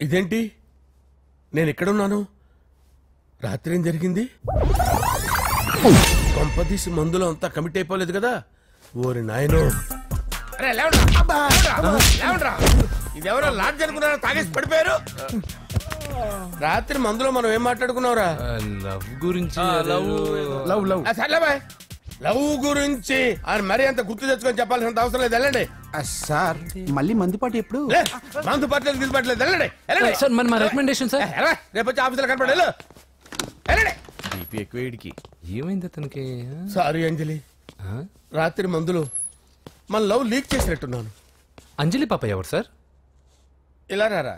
ఇదేంటి? నేను ఎక్కడున్నాను? రాత్రి ఏం జరిగింది? కొంపదీసి మందులో అంతా కమిట్ అయిపోలేదు కదా? ఓరి నాయనో! ఇదెవరో లాడ్జ్ అనుకున్నారా? తాగేసి పడిపోయారు. రాత్రి మందులో మనం ఏం మాట్లాడుకున్నావురా? లవ్ గురించి. లవ్ గురించి మరీ అంత గుర్తు తెచ్చుకొని చెప్పాల్సినంత అవసరం లేదు. వెళ్ళండి సార్. మళ్ళీ మందుపాటి ఎప్పుడు? మందు పట్టలేదు గిల్లు పట్టలేదు. వెళ్ళండి సార్. మన రికమెండేషన్ సార్. రేపు వచ్చి ఆఫీసులో కనపడే. వెళ్ళండి. ఏమైంది అతనికి? సారీ అంజలి, రాత్రి మందులో మన లవ్ లీక్ చేసినట్టున్నాను. అంజలి పాప ఎవరు సార్? ఇలా రారా.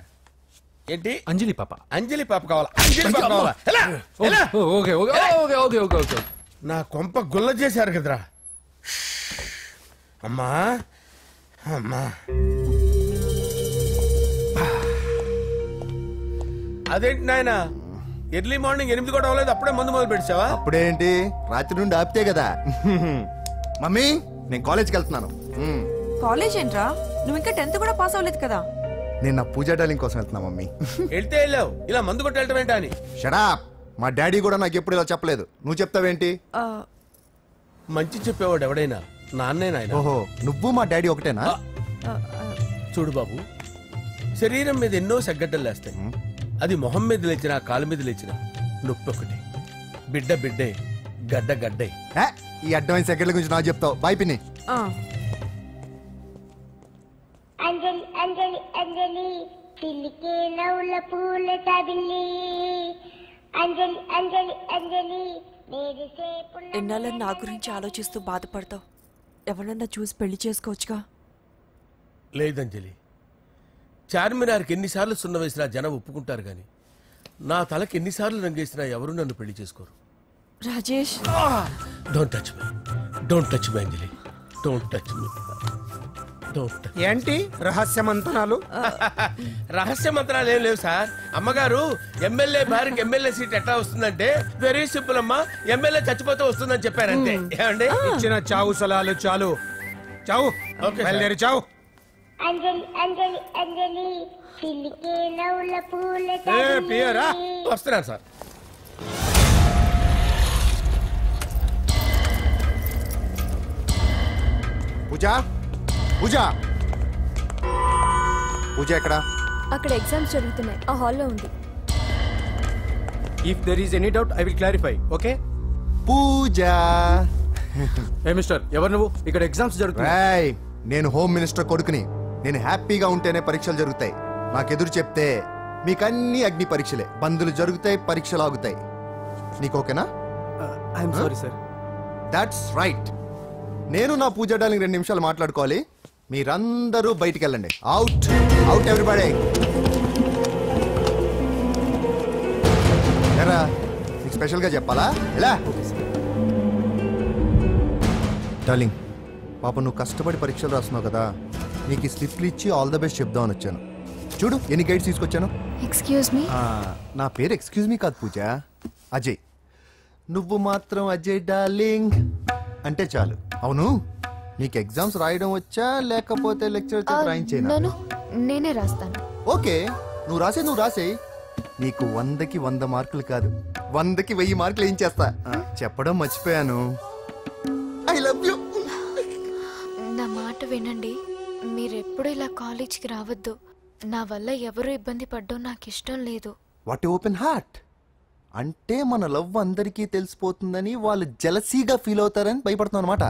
ఏంటి? అంజలి పాప. అంజలి పాప కావాలా? అంజలి పాప కావాలా? Okay okay okay okay okay okay. నా కొంప గుల్ల చేశారు కదరా. అమ్మా అమ్మా, అదేంటి నాయన ఎర్లీ మార్నింగ్ 8 కూడా అవ్వలేదు, అప్పుడే మందు మొదలు పెట్టావా? అప్పుడేంటి, రాత్రి నుండి ఆపితే కదా. మమ్మీ, నేను కాలేజ్కి వెళ్తున్నాను. కాలేజ్ ఏంట్రా? నువ్వు ఇంకా 10th కూడా పాస్ అవ్వలేదు కదా. నేను నా పూజా డాలింగ్ కోసం వెళ్తున్నా మమ్మీ. వెళ్తే వెళ్ళావు, ఇలా మందు కొట్టి వెళ్ళటం ఏంటా అని. షడాప్. మా డాడీ కూడా నాకు ఎప్పుడు ఇలా చెప్పలేదు. నువ్వు చెప్తావేంటి? మంచి చెప్పేవాడు ఎవడైనా నాన్నే నాయన. ఓహో, నువ్వు మా డాడీ ఒకటేనా? చూడు బాబు, శరీరం మీద ఎన్నో సగ్గడ్డలు లేస్తాయి. అది మొహం మీద లేచినా కాలు మీద లేచినా నొప్పి ఒకటి. బిడ్డ బిడ్డే, గడ్డ గడ్డే. ఈ అడ్వాన్స్ సెకండ్ల గురించి నాకు చెప్తావు. బాయ్ పిన్ని. అంజలి అంజలి అంజలి పిల్లికే నవ్వుల పూల తబిల్లి. అంజలి అంజలి అంజలి ఎన్నాళ్ళని నా గురించి ఆలోచిస్తూ బాధపడతావు? ఎవరన్నా చూసి పెళ్లి చేసుకోవచ్చుగా. లేదంజలి, చార్మినార్కి ఎన్నిసార్లు సున్న వేసినా జనం ఒప్పుకుంటారు గాని నా తలకి ఎన్నిసార్లు రంగేసినా ఎవరు నన్ను పెళ్లి చేసుకోరు. Rajesh, don't touch me, don't touch me Anjali, don't touch me. ఏంటి రహస్య మంత్రాలు? రహస్య మంత్రాలు ఏం లేవు సార్. అమ్మగారు ఎమ్మెల్యే భార్యకి ఎమ్మెల్యే సీట్ ఎట్లా వస్తుందంటే వెరీ సింపుల్ అమ్మా, ఎమ్మెల్యే చచ్చిపోతే వస్తుందని చెప్పారంతే. ఏమండి? ఇచ్చిన చావు సలాలు చాలు. చావు. బయలుదేరి చావు. అంజలి అంజలి అంజలి పిల్లికే నవ్వుల పూల తబిల్లి. వస్తున్నాను సార్. పూజ, పూజ, పూజ ఎక్కడ? అక్కడ ఎగ్జామ్స్ జరుగుతున్నాయి, ఆ హాల్లో ఉంది. If there is any doubt I will clarify. Okay? Pooja. ఏ మిస్టర్, ఎవరు నువ్వు? ఇక్కడ ఎగ్జామ్స్ జరుగుతున్నాయి. నేను హోమ్ మినిస్టర్ కొడుకుని. నేను హ్యాపీగా ఉంటేనే పరీక్షలు జరుగుతాయి. నాకెదురు చెప్తే మీకన్నీ అగ్ని పరీక్షలే. బందులు జరుగుతాయి, పరీక్షలు ఆగుతాయి. నీకు ఓకేనా? I'm sorry sir. That's right. నేను నా పూజ డార్లింగ్ 2 నిమిషాలు మాట్లాడుకోవాలి. మీరందరూ బయటికి వెళ్ళండి. Out out everybody. ఎరా, నీకు స్పెషల్గా చెప్పాలా? ఎలా డార్లింగ్, పాప నువ్వు కష్టపడి పరీక్షలు రాస్తున్నావు కదా, నీకు ఈ స్లిప్లు ఇచ్చి ఆల్ ద బెస్ట్ చెప్దామని వచ్చాను. చూడు ఎన్ని గైడ్స్ తీసుకొచ్చాను. Excuse me. నా పేరు ఎక్స్క్యూజ్ మీ కాదు పూజ, అజయ్. నువ్వు మాత్రం అజయ్ డార్లింగ్ అంటే చాలు. అవును, నీకు ఎగ్జామ్స్ రాయడం వచ్చా లేకపోతే లెక్చర్ రాయించేనా? నేనే రాస్తాను. ఓకే, నువ్వు రాసే. నీకు 100కి 100 మార్కులు కాదు, 100కి 1000 మార్కులు ఏం చేస్తా. చెప్పడం మర్చిపోయాను, ఐ లవ్ యూ. నా మాట వినండి, మీరెప్పుడు ఇలా కాలేజ్కి రావద్దు. నా వల్ల ఎవరు ఇబ్బంది పడ్డం నాకు ఇష్టం లేదు. వాట్ ఓపెన్ హార్ట్ అంటే మన లవ్ అందరికీ తెలిసిపోతుందని వాళ్ళు జలసీగా ఫీల్ అవుతారని భయపడుతున్నాం అనమాట.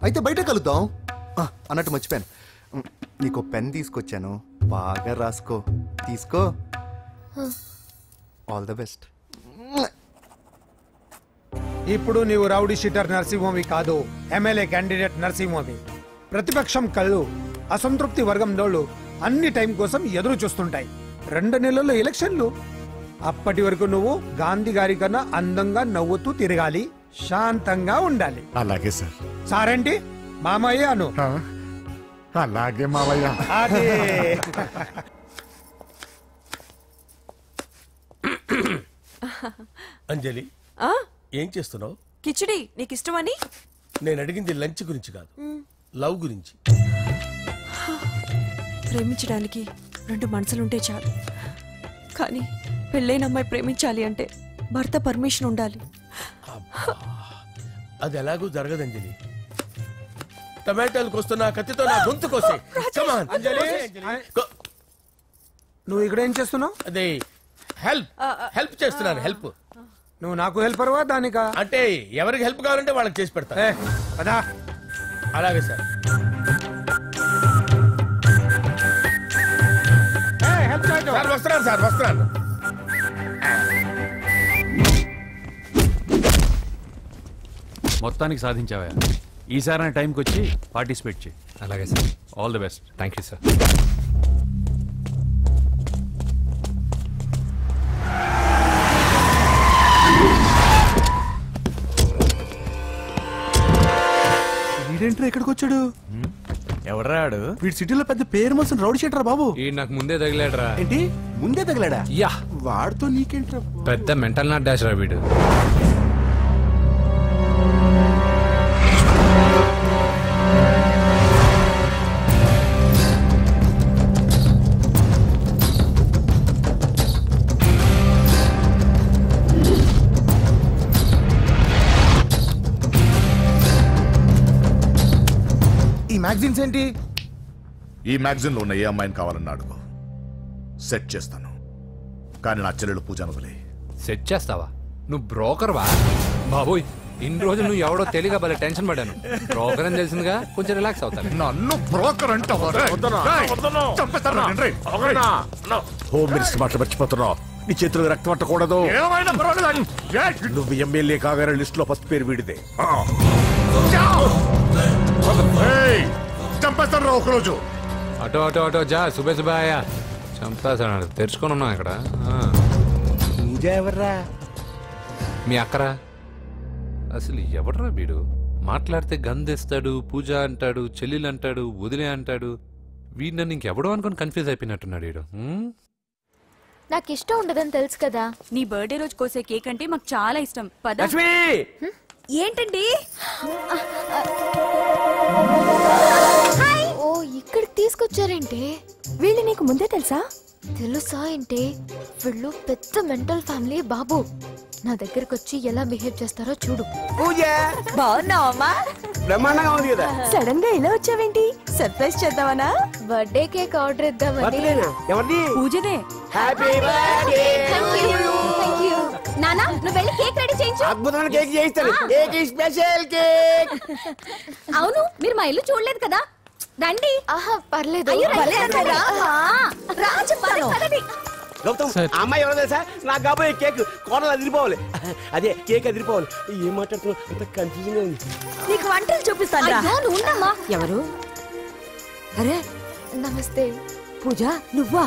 అయితే బయట కలుద్దాం. అన్నట్టు మర్చిపోయాను, నీకు పెన్ తీసుకొచ్చాను, బాగా రాసుకో. తీసుకో. All the best. ఇప్పుడు నీవు రౌడీ షీటర్ నరసింహవి కాదు, ఎమ్మెల్యే క్యాండిడేట్ నరసింహవి. ప్రతిపక్షం కళ్ళు, అసంతృప్తి వర్గం నోళ్ళు అన్ని టైం కోసం ఎదురు చూస్తుంటాయి. 2 నెలల్లో ఎలక్షన్లు. అప్పటి వరకు నువ్వు గాంధీ గారి కన్నా అందంగా నవ్వుతూ తిరగాలి, శాంతంగా ఉండాలి. అలాగే సార్. సారేంటి మామయ్య అను. అలాగే మావయ్య. అంజలి, ఏం చేస్తున్నావు? కిచిడి నీకు ఇష్టమని. నేను అడిగింది లంచ్ గురించి కాదు, లవ్ గురించి. ప్రేమించడానికి 2 మనసులుంటే చాలు. కానీ పెళ్ళైన అమ్మాయి ప్రేమించాలి అంటే భర్త పర్మిషన్ ఉండాలి. అది ఎలాగూ జరగదు అంజలి. టమాటాలు కోస్తున్నా కత్తితో నా గొంతు కోసే. నువ్వు ఇక్కడ ఏం చేస్తున్నావు? అదే హెల్ప్ చేస్తున్నాను. హెల్ప్. నువ్వు నాకు హెల్పర్వా దానికా? అంటే ఎవరికి హెల్ప్ కావాలంటే వాళ్ళకి చేసి పెడతా. అదా అలాగే సార్. సార్ వస్తున్నాను సార్, వస్తున్నాను. మొత్తానికి సాధించావా? ఈసారి టైంకి వచ్చి పార్టిసిపేట్ చేయి. అలాగే sir. All the best. Thank you sir. వీడేంట్రా ఇక్కడికి వచ్చాడు? ఎవడ్రాడు? వీడి సిటీలో పెద్ద పేరు మోసిన రౌడీ షీటర్ బాబు. ఈ నాకు ముందే తగిలాడరా. ఏంటి ముందే తగిలాడా? యా, వాడితో నీకేంట్రా? పెద్ద మెంటల్ నాట్ డాష్ రా వీడు. మ్యాగజైన్స్ ఏంటి? ఈ మ్యాగజైన్ లో ఉన్న ఏ అమ్మాయిని కావాలన్నా అడుగు, సెట్ చేస్తాను. కానీ నా చెల్లెలు పూజను వదిలే. సెట్ చేస్తావా? నువ్వు బ్రోకర్ వా? బాబోయ్, ఇన్ని రోజులు నువ్వు ఎవడో తెలియక భలే టెన్షన్ పడ్డాను. బ్రోకర్ అని తెలిసిందిగా కొంచెం రిలాక్స్ అవుతాను. నన్ను బ్రోకర్ అంటావా? హోమ్ మినిస్టర్ మాటలు మర్చిపోతున్నావు. నీ చేతులకు రక్తం పట్టకూడదు. నువ్వు ఎమ్మెల్యే కాగానే లిస్ట్ లో ఫస్ట్ పేరు వీడిదే. చంపేస్తాను ఒకరోజు. అటో అటో అటో జా. సుబే సుబాయా చంపేస్తాడు. తెరుచుకొని ఉన్నాం ఇక్కడ. పూజ ఎవర్రా? మీ అక్కరా? అసలు ఎవడరా వీడు? మాట్లాడితే గంధేస్తాడు, పూజ అంటాడు, చెల్లెలు అంటాడు, వదిలే అంటాడు. వీడు నన్ను ఇంకెవడో అనుకుని కన్ఫ్యూజ్ అయిపోయినట్టున్నాడు వీడు. నాకు ఇష్టం ఉండదని తెలుసు కదా. నీ బర్త్డే రోజు కోసే కేక్ అంటే మాకు చాలా ఇష్టం. పద. ఏంటండి? ఓ, ఇక్కడికి తీసుకొచ్చారేంటే? వీళ్ళు నీకు ముందే తెలుసా? తెలుసా ఏంటి? వీళ్ళు పెద్ద మెంటల్ ఫ్యామిలీ బాబు. నా దగ్గరకు వచ్చి ఎలా బిహేవ్ చేస్తారో చూడు. పూజ బాగున్నావమ్మా? బ్రహ్మాండంగా ఉంది కదా. సడన్ గా ఇలా వచ్చావేంటి? సర్ప్రైజ్ చేద్దామనా? బర్త్డే కేక్ ఆర్డర్ ఇద్దామని. ఎవరిది? పూజదే. Happy birthday. Thank you. నానా, నువ్వు వెళ్ళి కేక్ రెడీ చేయించు. అద్భుతమైన కేక్ చేయిస్తాను. Cake special cake. అవును, మీరు మా ఇల్లు చూడలేదు కదా. రండి. ఆహా, పర్లేదు. గౌతమ్, అమ్మాయి ఎవరో తెలుసా? నాకు కాబోయే కేక్ కోడలు అదిరిపోవాలి. అదే కేక్ అదిరిపోవాలి. ఏం మాట్లాడుతున్నావు? అంత కన్ఫ్యూజన్ గా ఉంది. నీకు వంటలు చూపిస్తాను. ఎవరు? అరే నమస్తే. పూజ, నువ్వా?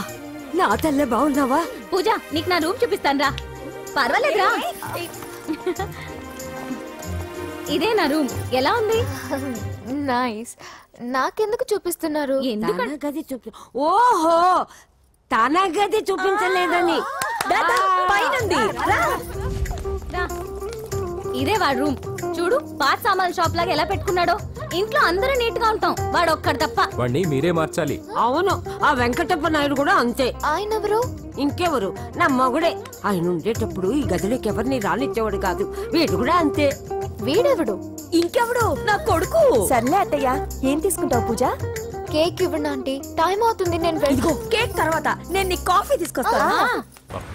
నా తల్లే బాగున్నావా? పూజ, నీకు నా రూమ్ చూపిస్తాను రా. పర్వాలేదురా. ఇదే నా రూమ్. ఎలా ఉంది? నైస్. నాకెందుకు చూపిస్తున్నారు? గది చూపి. ఓహో, తన గది చూపించలేదని. పైనుంది. ఇదే వాడు రూమ్. చూడు, పాత సామాన్ షాప్ లాగా ఎలా పెట్టుకున్నాడో. ఇంట్లో అందరూ నీట్ గా ఉంటాం, వాడు ఒక్కడు తప్ప. వాడిని మీరే మార్చాలి. అవును, ఆ వెంకటప్ప నాయుడు కూడా అంతే. ఆయన ఎవరు? ఇంకెవరు? నా మగుడే. ఆయన ఉండేటప్పుడు ఈ గదిలోకి ఎవరిని రానిచ్చేవాడు కాదు. వీడు కూడా అంతే. వీడెవడు? ఇంకెవడు? నా కొడుకు. సర్లే అత్తయ్య, ఏం తీసుకుంటావు పూజ? కేక్ ఇవ్వండి ఆంటీ, టైం అవుతుంది. నేను వెళ్ళి కేక్ తర్వాత నేను నీ కాఫీ తీసుకొస్తాను.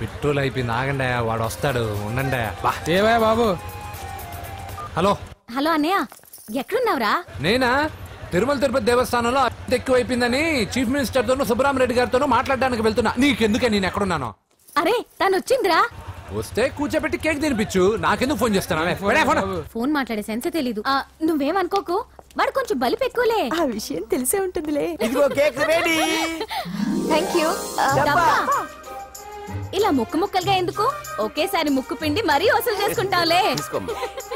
పెట్రోల్ అయిపోయింది. ఆగండి, వాడు వస్తాడు. ఉండండి. ఏవా బాబు. హలో హలో అన్నయ్య, ఎక్కడున్నావురా? నేనా? తిరుమల తిరుపతి దేవస్థానంలో అత్యంత ఎక్కువైపోయిందని చీఫ్ మినిస్టర్ తోనూ సుబ్బరామరెడ్డి గారితోనూ మాట్లాడడానికి వెళ్తున్నా. నీకెందుకే నేను ఎక్కడున్నాను? అరే, తను వచ్చిందిరా. వస్తే కూర్చోబెట్టి కేక్ తినిపించు. నాకెందుకు ఫోన్ చేస్తున్నా? ఫోన్ మాట్లాడే సెన్స్ తెలీదు. నువ్వేమనుకోకు, వాడు కొంచెం బలిపు ఎక్కువలే. ఆ విషయం తెలిసే ఉంటుందిలే. ఇదిగో కేక్ రెడీ. Thank you. ఇలా ముక్కు ముక్కలుగా ఎందుకు? ఒకేసారి ముక్కు పిండి మరీ వసూలు చేసుకుంటావులే.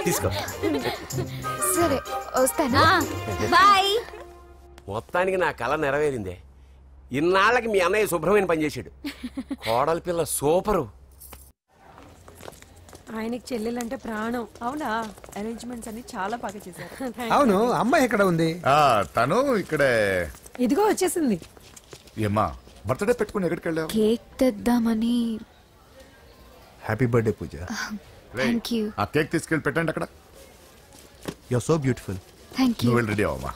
తీసుకో. సరే, వస్తానా? బాయ్. మొత్తానికి నా కళ నెరవేరిందే. ఇన్నాళ్ళకి మీ అన్నయ్య శుభ్రమైన పని చేశాడు. కోడలి పిల్ల సూపరు. ఆయనకి చెల్లెలంటే ప్రాణం. అవునా? అరేంజ్మెంట్స్ అన్ని చాలా బాగా చేశారు. అవును, అమ్మాయి ఎక్కడ ఉంది? తను ఇక్కడే. ఇదిగో వచ్చేసింది. ఏమ్మా, బర్త్డే పెట్టుకుని ఎక్కడికి వెళ్ళావు? కేక్ తెద్దామని. Happy birthday Pooja. Thank you. ఆ కేక్ తీసుకెళ్ళి పెట్టండి అక్కడ. You are so beautiful. Thank you. నువ్వు వెళ్ళి రెడీ అవ్వమ్మా.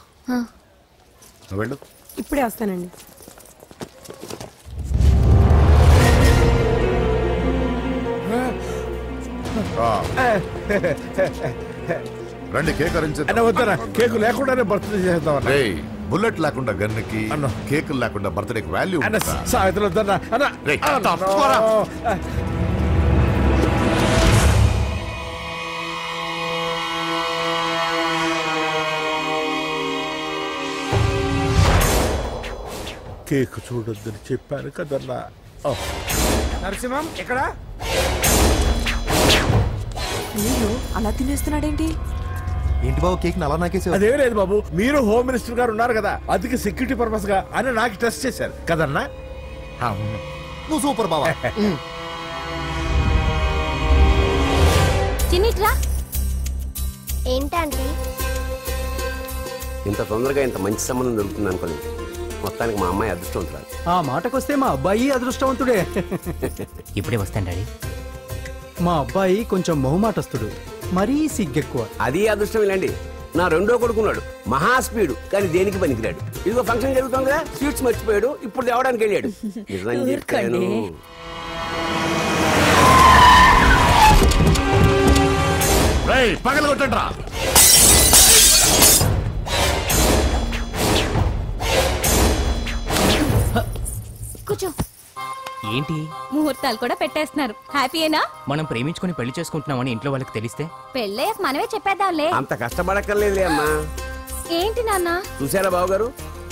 నువ్వు వెళ్ళు. ఇప్పుడే వస్తానండి. రండి కేక్ అరేంజ్ వద్దరా, కేక్ లేకుండానే బర్త్డే చేద్దాం. బుల్లెట్ లేకుండా గన్నుకి, కేక్ లేకుండా బర్త్డేకి వాల్యూ. సాయంత్రం వద్దన్నా కేక్ చూడొద్దని చెప్పాను కదన్నా. నరసింహం ఇక్కడ అలా తినేస్తున్నాడేంటి? ఏంటి బాబు కేక్ అలా నాకేసావు? అదే లేదు బాబు, మీరు హోమ్ మినిస్టర్ గారు ఉన్నారు కదా, అందుకే సెక్యూరిటీ పర్పస్ గా అని నాకు టెస్ట్ చేశారు కదన్నా. నువ్వు సూపర్ బాబా. చిన్నిట్రా. ఏంటంటే ఇంత తొందరగా ఇంత మంచి సంబంధం దొరుకుతుంది అనుకోలేదు. మొత్తానికి మా అమ్మాయి అదృష్టవంతురాలు. ఆ మాటకొస్తే మా అబ్బాయి అదృష్టవంతుడే. ఇప్పుడే వస్తాను డాడీ. మా అబ్బాయి కొంచెం మొహమాటస్తుడు, మరీ సిగ్గెక్కువ. అది అదృష్టం ఇలాండి. నా రెండో కొడుకున్నాడు, మహా స్పీడు, కానీ దేనికి పనికిరాడు. ఇదిగో ఫంక్షన్ జరుగుతాం కదా, స్వీట్స్ మర్చిపోయాడు, ఇప్పుడు తేవడానికి వెళ్ళాడు. నిజం చెప్పాను. పగల కొట్టండి రా. కూర్చో. ఏంటి ముహూర్తాలు కూడా పెట్టేస్తున్నారు. హ్యాపీయేనా? మనం ప్రేమించుకుని పెళ్లి చేసుకుంటున్నామని ఇంట్లో వాళ్ళకి తెలిస్తే పెళ్ళయ్యాక మనమే చెప్పేద్దాంలే. అంత కష్టపడక్కర్లేదులే అమ్మా. ఏంటి నాన్న? చూసారా బాబు గారు,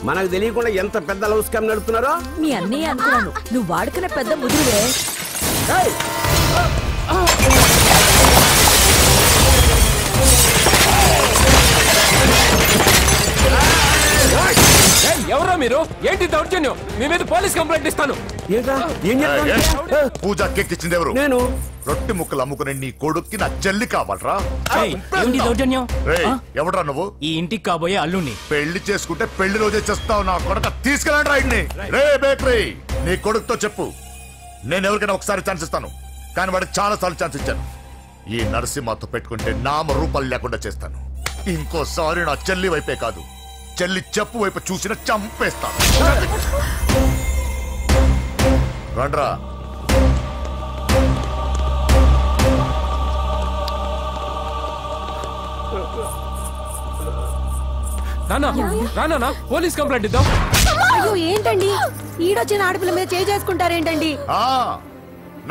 మనకు తెలియకుండా ఎంత పెద్ద లవ్ స్కామ్ నడుపుతున్నారో. మీ అన్నయ్య అనుకున్నాను, నువ్వు వాడుకునే పెద్ద ముదురువే. ఎవరో మీరు? ఏంటి దౌర్జన్యం? మీ మీద పోలీస్ కంప్లైంట్ ఇస్తాను. పూజ కేక్ ఇచ్చింది ఎవరు? నేను. రొట్టె ముక్కలు అమ్ముకునే నీ కొడుక్కి నా చెల్లి కావాలరా? దౌర్జన్యం? ఎవడరా నువ్వు? ఈ ఇంటికి కాబోయే అల్లుణ్ణి. పెళ్లి చేసుకుంటే పెళ్లి రోజే చేస్తావు నా కొడుక. తీసుకెళ్ళండి రాయిడ్ని. రే బేకరీ, నీ కొడుకుతో చెప్పు, నేను ఎవరికైనా ఒకసారి ఛాన్స్ ఇస్తాను, కానీ వాడికి చాలా సార్లు ఛాన్స్ ఇచ్చాను. ఈ నరసింహతో పెట్టుకుంటే నామ రూపాలు లేకుండా చేస్తాను. ఇంకోసారి నా చెల్లి వైపే కాదు, చెల్లి చెప్పు వైపు చూసిన చంపేస్తాను. రండ్రా. నాన్న పోలీస్ కంప్లైంట్ ఇద్దాం. అయ్యో ఏంటండి, ఈడొచ్చిన ఆడపిల్ల మీద చేసుకుంటారేంటండి?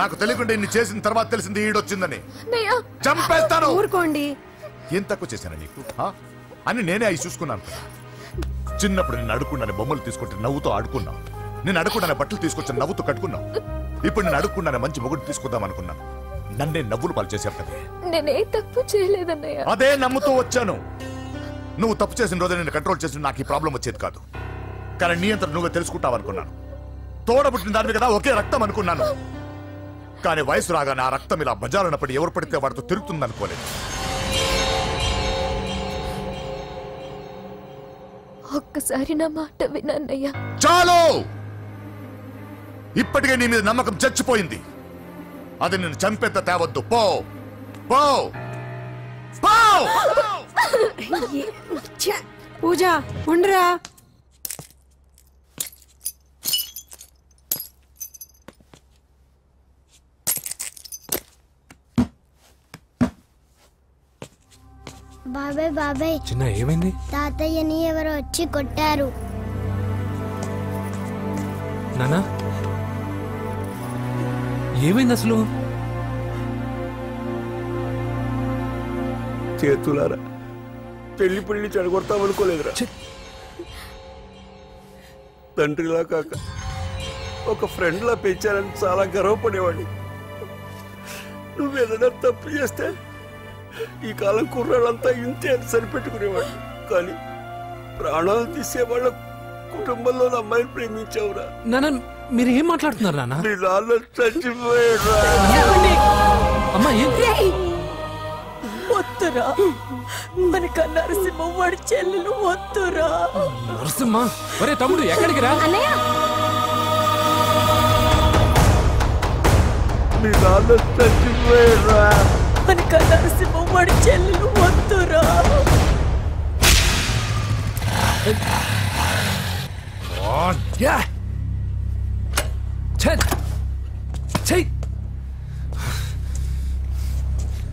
నాకు తెలియకుండా ఇన్ని చేసిన తర్వాత తెలిసింది ఈడొచ్చిందని. చంపేస్తాను. ఊరుకోండి. ఏం తక్కువ చేశాను నీకు అని నేనే అవి చూసుకున్నాను కదా. చిన్నప్పుడు నేను అడుక్కున్నాను బొమ్మలు తీసుకుంటే నవ్వుతో ఆడుకున్నావు. నేను అడుక్కున్నాను బట్టలు తీసుకొచ్చి నవ్వుతో కట్టుకున్నావు. ఇప్పుడు నేను అడుక్కున్నాను మంచి మొగుడు తీసుకుందాం అనుకున్నాను. నన్నే నవ్వులు పాలు చేశావు కదా. నేనే తప్పు చేయలేదన్నయ్య. అదే నమ్ముతూ వచ్చాను. నువ్వు తప్పు చేసిన రోజు నేను కంట్రోల్ చేసిన నాకు ఈ ప్రాబ్లం వచ్చేది కాదు. కానీ నీ అంతా నువ్వే తెలుసుకుంటావు అనుకున్నాను. తోడబుట్టిన దాని కదా ఒకే రక్తం అనుకున్నాను. కానీ వయసు రాగానే ఆ రక్తం ఇలా బజారునప్పుడు ఎవరు పడితే వాడితో తిరుగుతుంది అనుకోలేదు. ఒక్కసారి నా మాట వినన్నయ్య. చాలు, ఇప్పటికే నీ మీద నమ్మకం చచ్చిపోయింది. అది నేను చంపేంత తేవద్దు. పో పో పో. పూజ ఉండరా. బాబాయ్ బాబాయ్, చిన్న ఏమైంది? తాతయ్యని ఎవరో వచ్చి కొట్టారు. నానా ఏమైంది అసలు? చేతులారా పెళ్లి పెళ్లి చెడగొడతామనుకోలేదురా. తండ్రిలా కాక ఒక ఫ్రెండ్లా పెంచాలని చాలా గర్వపడేవాడిని. నువ్వేదైనా తప్పు చేస్తే ఈ కాలం కుర్రాళ్ళంతా ఇంతే అని సరిపెట్టుకునేవాడు. కానీ ప్రాణాలు తీసేవాళ్ళ కుటుంబంలో అమ్మాయిని ప్రేమించావురా. నాన్న మీరు ఏం మాట్లాడుతున్నారు నాన్న? నీ నాన్న చచ్చిపోయాడు. వద్దురా, మనక నరసింహ వాడి చెల్లెలు వద్దురా. నరసింహ, ఒరే తమ్ముడు ఎక్కడికి రా. మీ నాన్న చచ్చిపోయారా మనక నరసింహం వాడి చెల్లెలు వద్దురా. Yeah. 10. Take.